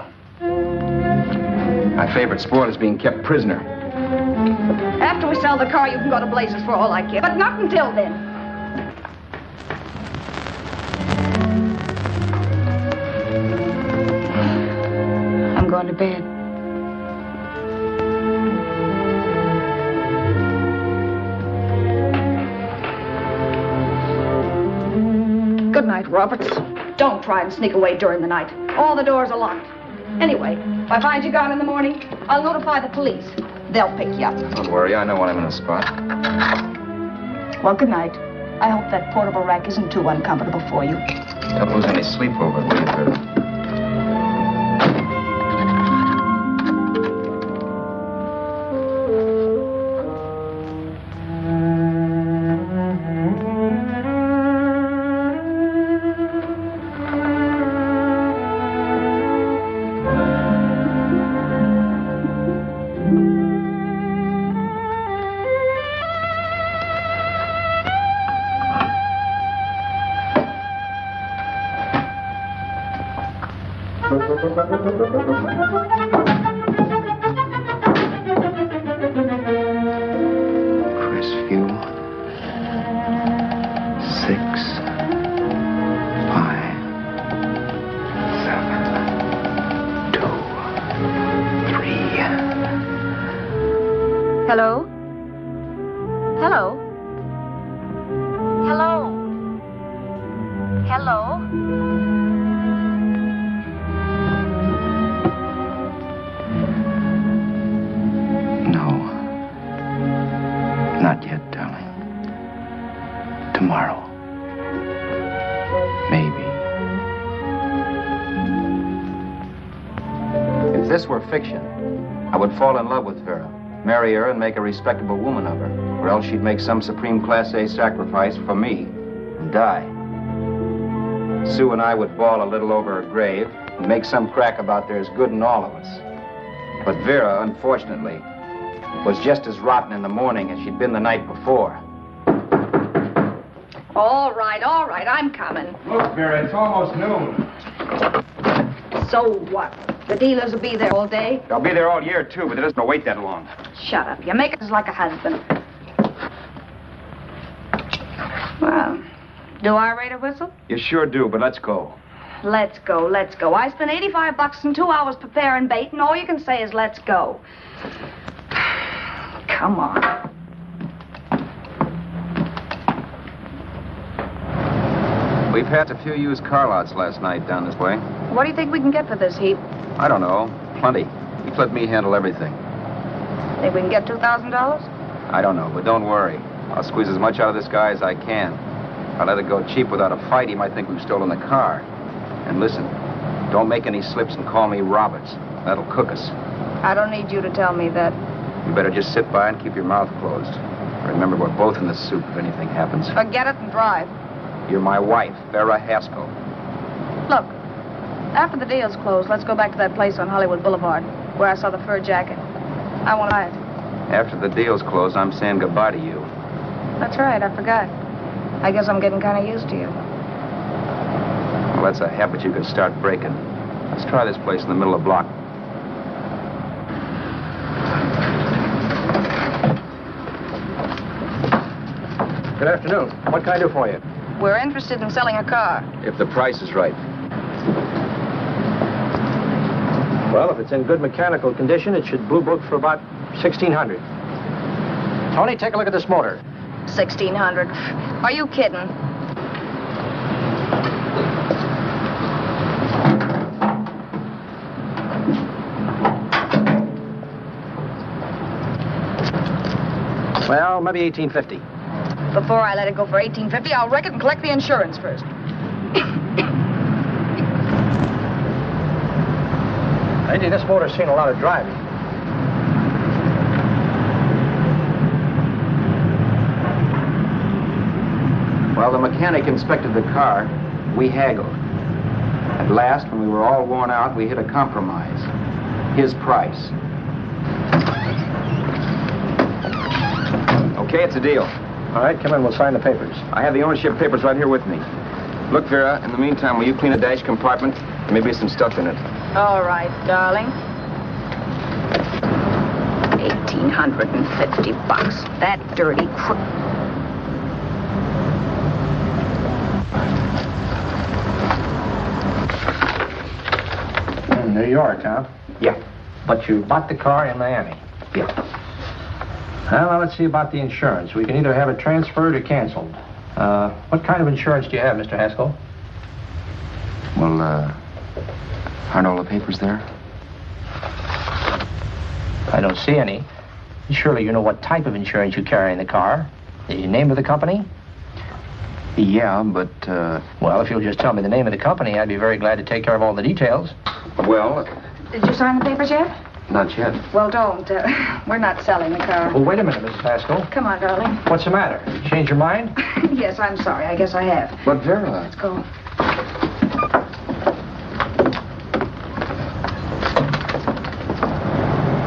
My favorite sport is being kept prisoner.
After we sell the car, you can go to blazes for all I care. But not until then. I'm going to bed. Good night, Roberts. Don't try and sneak away during the night. All the doors are locked. Anyway, if I find you gone in the morning, I'll notify the police. They'll pick you up.
Don't worry, I know when I'm in a spot.
Well, good night. I hope that portable rack isn't too uncomfortable for you.
Don't lose any sleep over it, will you, Vera? Crestview. 6, 5, 7, 2, 3.
Hello? Hello? Hello? Hello?
Not yet, darling. Tomorrow. Maybe. If this were fiction, I would fall in love with Vera, marry her, and make a respectable woman of her. Or else she'd make some supreme Class A sacrifice for me and die. Sue and I would bawl a little over her grave and make some crack about there's good in all of us. But Vera, unfortunately, was just as rotten in the morning as she'd been the night before.
All right, I'm coming.
Look, Vera, it's almost noon.
So what? The dealers will be there all day?
They'll be there all year, too, but it doesn't wait that long.
Shut up. You make it like a husband. Well, do I rate a whistle?
You sure do, but let's go.
Let's go. I spent $85 in 2 hours preparing bait, and all you can say is let's go. Come on.
We passed a few used car lots last night down this way.
What do you think we can get for this heap?
I don't know. Plenty. You let me handle everything.
Think we can get $2,000?
I don't know, but don't worry. I'll squeeze as much out of this guy as I can. If I let it go cheap without a fight, he might think we've stolen the car. And listen, don't make any slips and call me Roberts. That'll cook us.
I don't need you to tell me that.
You better just sit by and keep your mouth closed. Remember, we're both in the soup if anything happens.
Forget it and drive.
You're my wife, Vera Haskell.
Look, after the deal's closed, let's go back to that place on Hollywood Boulevard where I saw the fur jacket. I want to buy it.
After the deal's closed, I'm saying goodbye to you.
That's right, I forgot. I guess I'm getting kind of used to you.
Well, that's a habit you could start breaking. Let's try this place in the middle of the block.
Good afternoon. What can I do for you?
We're interested in selling a car.
If the price is right.
Well, if it's in good mechanical condition, it should blue book for about $1,600. Tony, take a look at this motor.
$1,600. Are you kidding?
Well, maybe 1850.
Before I let it go for 1850, I'll wreck it and collect the insurance first.
Lady, this motor's seen a lot of driving.
Well, the mechanic inspected the car. We haggled. At last, when we were all worn out, we hit a compromise. His price. Okay, it's a deal.
All right, come in. We'll sign the papers.
I have the ownership papers right here with me. Look, Vera, in the meantime, will you clean a dash compartment? There may be some stuff in it.
All right, darling. $1,850. That dirty crook.
New York, huh?
Yeah.
But you bought the car in Miami?
Yeah.
Well, now let's see about the insurance. We can either have it transferred or canceled. What kind of insurance do you have, Mr. Haskell?
Well, aren't all the papers there?
I don't see any. Surely you know what type of insurance you carry in the car. The name of the company?
Yeah, but,
Well, if you'll just tell me the name of the company, I'd be very glad to take care of all the details.
well,
Did you sign the papers yet?
not yet.
Well, don't. We're not selling the car.
Well, wait a minute, Mrs. Haskell.
Come on, darling.
What's the matter? Change your mind?
Yes, I'm sorry. I guess I have.
But, Vera...
Let's go.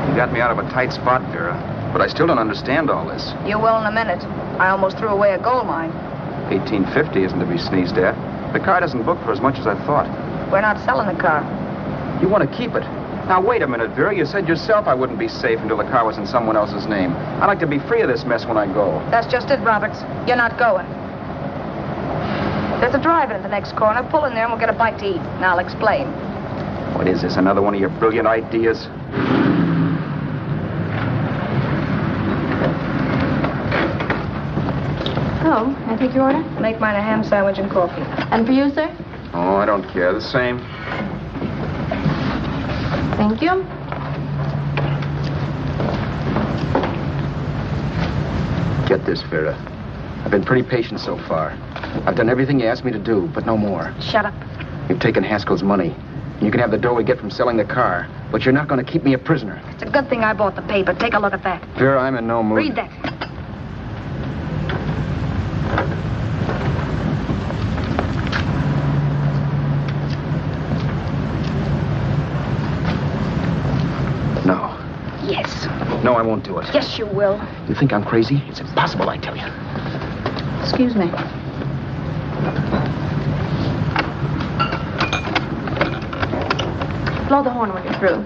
You got me out of a tight spot, Vera. But I still don't understand all this.
You will in a minute. I almost threw away a gold mine.
1850 isn't to be sneezed at. The car doesn't book for as much as I thought.
We're not selling the car.
You want to keep it. Now, wait a minute, Vera. You said yourself I wouldn't be safe until the car was in someone else's name. I'd like to be free of this mess when I go.
That's just it, Roberts. You're not going. There's a drive-in at the next corner. Pull in there and we'll get a bite to eat. And I'll explain.
What is this, another one of your brilliant ideas?
Oh, I take your order?
Make mine a ham sandwich and coffee.
And for you, sir?
Oh, I don't care. The same.
Thank you.
Get this, Vera. I've been pretty patient so far. I've done everything you asked me to do, but no more.
Shut up.
You've taken Haskell's money. You can have the dough we get from selling the car, but you're not going to keep me a prisoner.
It's a good thing I bought the paper. Take a look at that.
Vera, I'm in no mood.
Read that.
No.
Yes.
No, I won't do it.
Yes, you will.
You think I'm crazy? It's impossible, I tell you.
Excuse me. Blow the horn when you're through.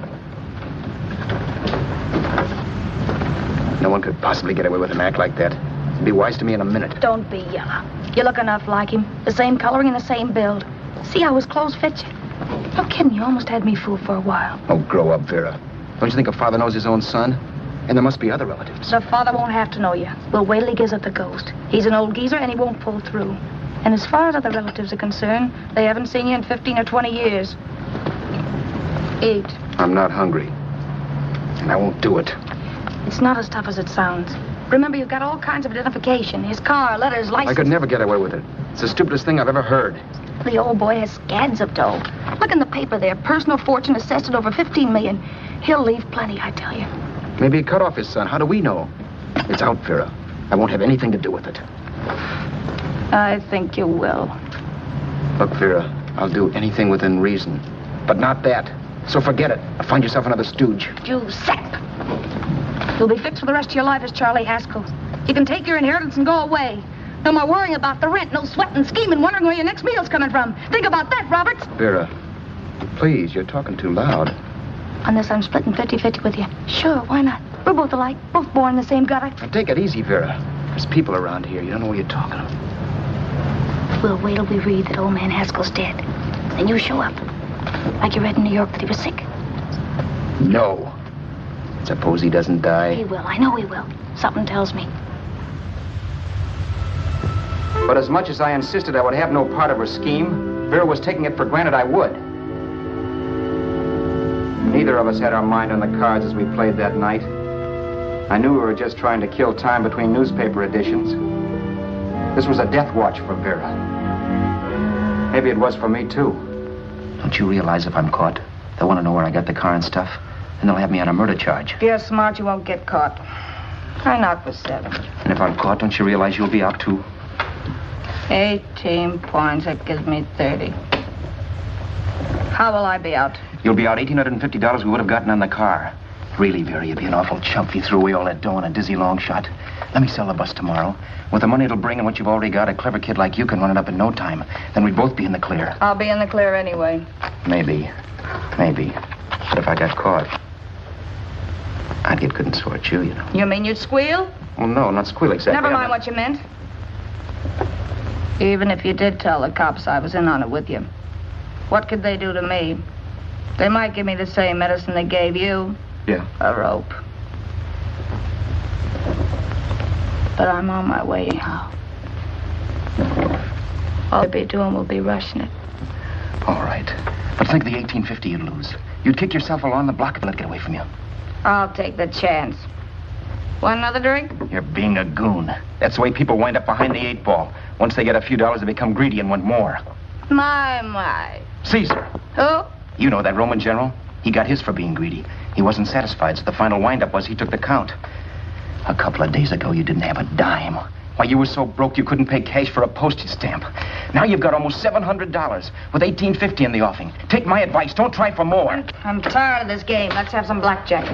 No one could possibly get away with an act like that. It'd be wise to me in a minute.
Don't be yellow. You look enough like him. The same coloring and the same build. See how his clothes fit you? No kidding, you almost had me fooled for a while.
Oh, grow up, Vera. Don't you think a father knows his own son? And there must be other relatives.
The father won't have to know you. We'll wait till he gives up the ghost. He's an old geezer and he won't pull through. And as far as other relatives are concerned, they haven't seen you in 15 or 20 years. Eat.
I'm not hungry. And I won't do it.
It's not as tough as it sounds. Remember, you've got all kinds of identification. His car, letters, license.
I could never get away with it. It's the stupidest thing I've ever heard.
The old boy has scads of dough. Look in the paper there. Personal fortune assessed at over $15 million. He'll leave plenty, I tell you.
Maybe he cut off his son. How do we know? It's out, Vera. I won't have anything to do with it.
I think you will.
Look, Vera, I'll do anything within reason. But not that. So forget it. Find yourself another stooge.
You sap. You'll be fixed for the rest of your life as Charlie Haskell. You can take your inheritance and go away. No more worrying about the rent, no sweating, scheming, wondering where your next meal's coming from. Think about that, Roberts.
Vera, please, you're talking too loud.
On this, I'm splitting 50-50 with you. Sure, why not? We're both alike, both born in the same gutter.
Now, take it easy, Vera. There's people around here. You don't know what you're talking about.
We'll wait till we read that old man Haskell's dead. Then you show up. Like you read in New York that he was sick.
No. Suppose he doesn't die.
He will. I know he will. Something tells me.
But as much as I insisted I would have no part of her scheme, Vera was taking it for granted I would. Neither of us had our mind on the cards as we played that night. I knew we were just trying to kill time between newspaper editions. This was a death watch for Vera. Maybe it was for me, too.
Don't you realize if I'm caught, they'll want to know where I got the car and stuff, and they'll have me on a murder charge.
If you're smart, you won't get caught. I knock for 7.
And if I'm caught, don't you realize you'll be out, too?
18 points. That gives me 30. How will I be out?
You'll be out $1,850 we would have gotten on the car. Really, Vera, you'd be an awful chump if you threw away all that dough on a dizzy long shot. Let me sell the bus tomorrow. With the money it'll bring and what you've already got, a clever kid like you can run it up in no time. Then we'd both be in the clear.
I'll be in the clear anyway.
Maybe. But if I got caught, I'd get good and sore at you, you know.
You mean you'd squeal?
Well, no, not squeal exactly.
Never mind what you meant. Even if you did tell the cops I was in on it with you, what could they do to me? They might give me the same medicine they gave you.
Yeah.
A rope. But I'm on my way out. All they'll be doing will be rushing it.
All right. But think of the $1,850 you'd lose. You'd kick yourself along the block if they let it get away from you.
I'll take the chance. Want another drink?
You're being a goon. That's the way people wind up behind the 8 ball. Once they get a few dollars, they become greedy and want more.
My.
Caesar.
Who?
You know that Roman general? He got his for being greedy. He wasn't satisfied, so the final wind-up was he took the count. A couple of days ago, you didn't have a dime. Why, you were so broke you couldn't pay cash for a postage stamp. Now you've got almost $700 with $1,850 in the offing. Take my advice. Don't try for more.
I'm tired of this game. Let's have some blackjack.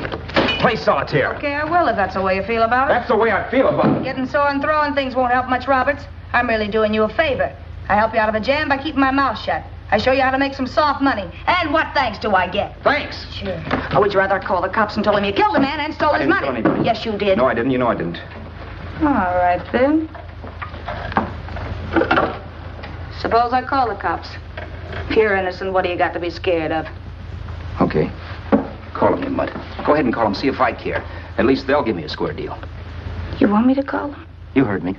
Play solitaire.
Okay, I will if that's the way you feel about it.
That's the way I feel about it.
Getting sore and throwing things won't help much, Roberts. I'm really doing you a favor. I help you out of a jam by keeping my mouth shut. I show you how to make some soft money. And what thanks do I get?
Thanks.
Sure. Or would you rather call the cops and told him you killed a man and stole his money?
I didn't kill anybody.
Yes, you did.
No, I didn't. You know I didn't.
All right, then. Suppose I call the cops. If you're innocent, what do you got to be scared of?
Okay. Call them, you mutt. Go ahead and call them. See if I care. At least they'll give me a square deal.
You want me to call them?
You heard me.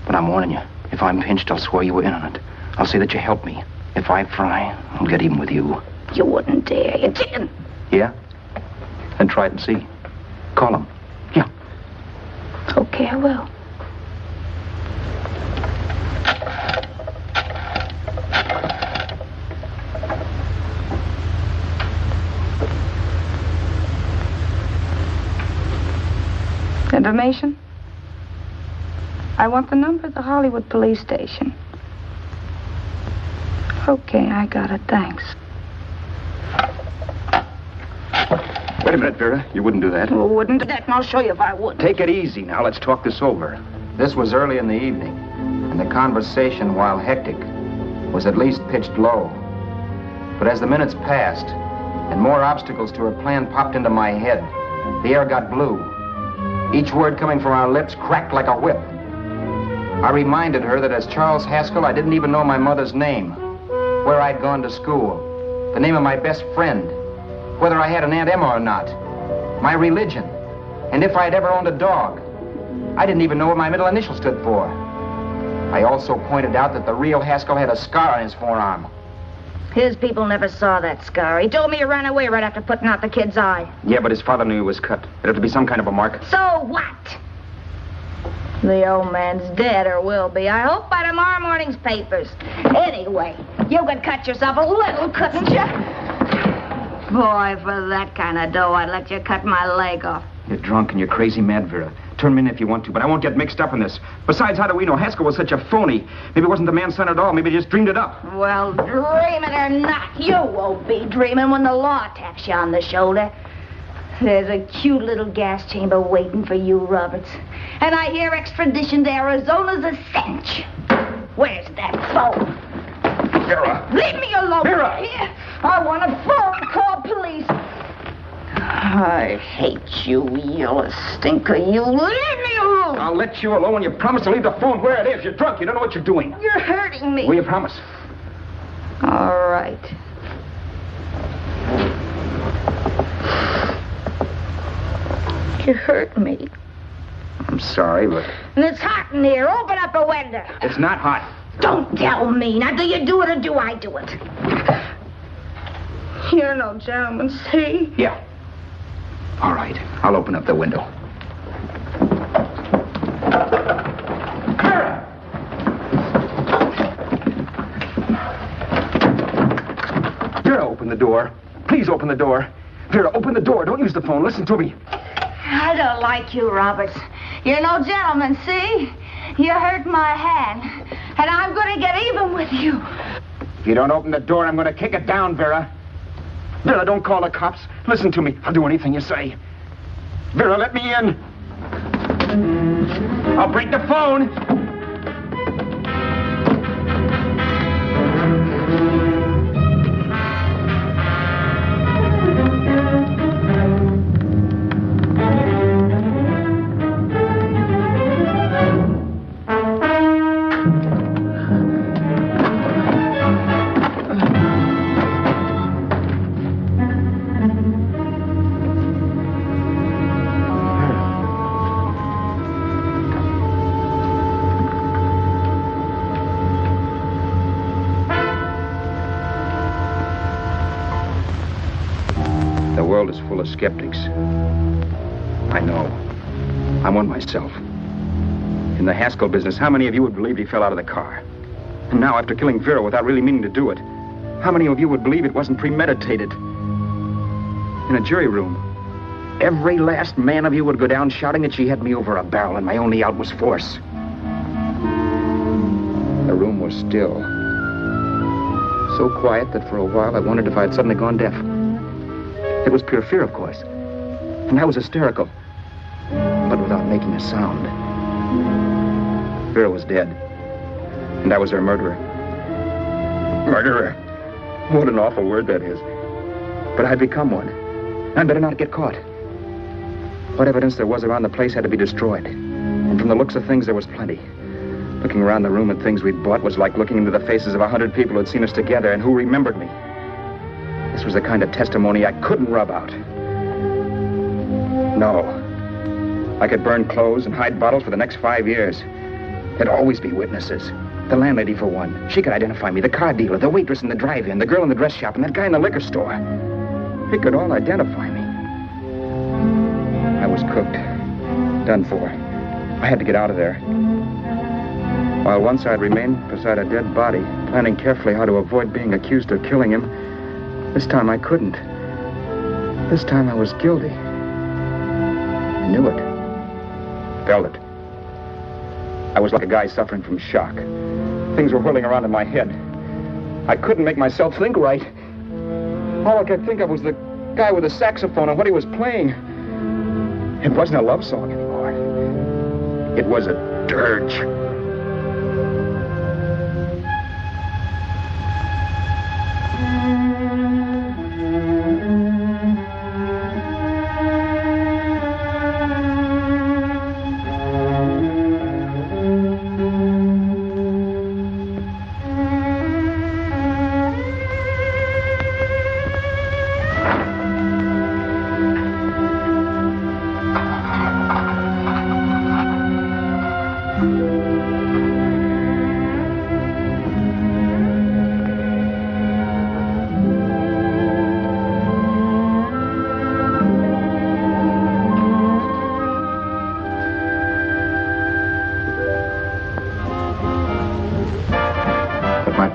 But I'm warning you. If I'm pinched, I'll swear you were in on it. I'll say that you helped me. If I fry, I'll get even with you.
You wouldn't dare. You chicken.
Yeah? Then try it and see. Call them. Yeah.
Okay, I will. Information? I want the number of the Hollywood police station. Okay, I got it. Thanks.
Wait a minute, Vera. You wouldn't do that.
Well, wouldn't that? And I'll show you if I would.
Take it easy now. Let's talk this over.
This was early in the evening, and the conversation, while hectic, was at least pitched low. But as the minutes passed, and more obstacles to her plan popped into my head, the air got blue. Each word coming from our lips cracked like a whip. I reminded her that as Charles Haskell, I didn't even know my mother's name, where I'd gone to school, the name of my best friend, whether I had an Aunt Emma or not, my religion, and if I'd ever owned a dog. I didn't even know what my middle initial stood for. I also pointed out that the real Haskell had a scar on his forearm.
His people never saw that scar. He told me he ran away right after putting out the kid's eye.
Yeah, but his father knew he was cut. It'd have to be some kind of a mark.
So what? The old man's dead, or will be. I hope by tomorrow morning's papers. Anyway, you could cut yourself a little, couldn't you? Boy, for that kind of dough, I'd let you cut my leg off.
You're drunk and you're crazy mad, Vera. Turn me in if you want to, but I won't get mixed up in this. Besides, how do we know Haskell was such a phony? Maybe it wasn't the man's son at all. Maybe he just dreamed it up.
Well, dreaming or not, you won't be dreaming when the law taps you on the shoulder. There's a cute little gas chamber waiting for you, Roberts. And I hear extradition to Arizona's a cinch. Where's that phone?
Vera!
Leave me alone!
Vera!
Here. I want a phone. Call police. I hate you, yellow stinker. You leave me alone.
I'll let you alone when you promise to leave the phone where it is. You're drunk. You don't know what you're doing.
You're hurting me.
Will you promise?
All right. You hurt me.
I'm sorry, but...
And it's hot in here. Open up a window.
It's not hot.
Don't tell me. Now, do you do it or do I do it? You're no gentleman, see?
Yeah. All right. I'll open up the window.
open the door. Please open the door. Vera, open the door. Don't use the phone. Listen to me.
I don't like you, Roberts. You're no gentleman, see? You hurt my hand, and I'm going to get even with you.
If you don't open the door, I'm going to kick it down, Vera. Vera, don't call the cops. Listen to me. I'll do anything you say. Vera, let me in. I'll break the phone.
Is full of skeptics. I know. I'm one myself. In the Haskell business, how many of you would believe he fell out of the car? And now, after killing Vera without really meaning to do it, how many of you would believe it wasn't premeditated? In a jury room, every last man of you would go down shouting that she had me over a barrel and my only out was force. The room was still. So quiet that for a while I wondered if I had suddenly gone deaf. It was pure fear, of course. And I was hysterical. But without making a sound. Vera was dead. And I was her murderer. Murderer. What an awful word that is. But I'd become one. I'd better not get caught. What evidence there was around the place had to be destroyed. And from the looks of things, there was plenty. Looking around the room at things we'd bought was like looking into the faces of 100 people who'd seen us together and who remembered me. This was the kind of testimony I couldn't rub out. No. I could burn clothes and hide bottles for the next 5 years. There'd always be witnesses. The landlady, for one. She could identify me. The car dealer, the waitress in the drive-in, the girl in the dress shop, and that guy in the liquor store. They could all identify me. I was cooked. Done for. I had to get out of there. While once I'd remained beside a dead body, planning carefully how to avoid being accused of killing him, this time I couldn't. This time I was guilty. I knew it. Felt it. I was like a guy suffering from shock. Things were whirling around in my head. I couldn't make myself think right. All I could think of was the guy with the saxophone and what he was playing. It wasn't a love song anymore. It was a dirge.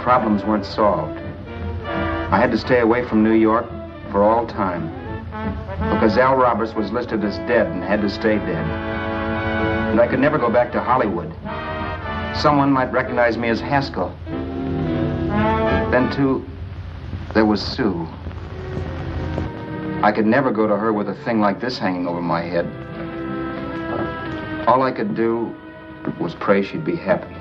Problems weren't solved. I had to stay away from New York for all time because Al Roberts was listed as dead and had to stay dead. And I could never go back to Hollywood. Someone might recognize me as Haskell. Then, too, there was Sue. I could never go to her with a thing like this hanging over my head. All I could do was pray she'd be happy.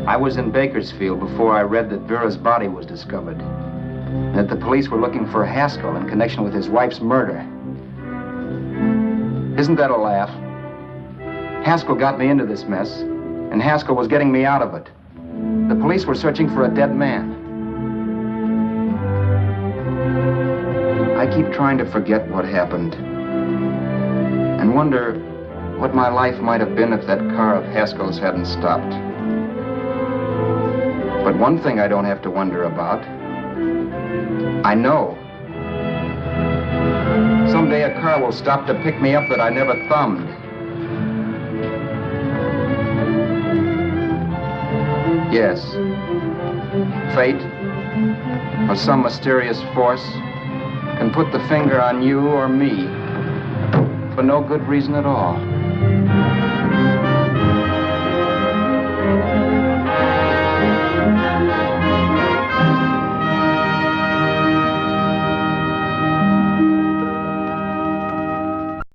I was in Bakersfield before I read that Vera's body was discovered, and that the police were looking for Haskell in connection with his wife's murder. Isn't that a laugh? Haskell got me into this mess, and Haskell was getting me out of it. The police were searching for a dead man. I keep trying to forget what happened, and wonder what my life might have been if that car of Haskell's hadn't stopped. But one thing I don't have to wonder about. I know.
Someday a car will stop to pick me up that I never thumbed. Yes. Fate, or some mysterious force, can put the finger on you or me for no good reason at all.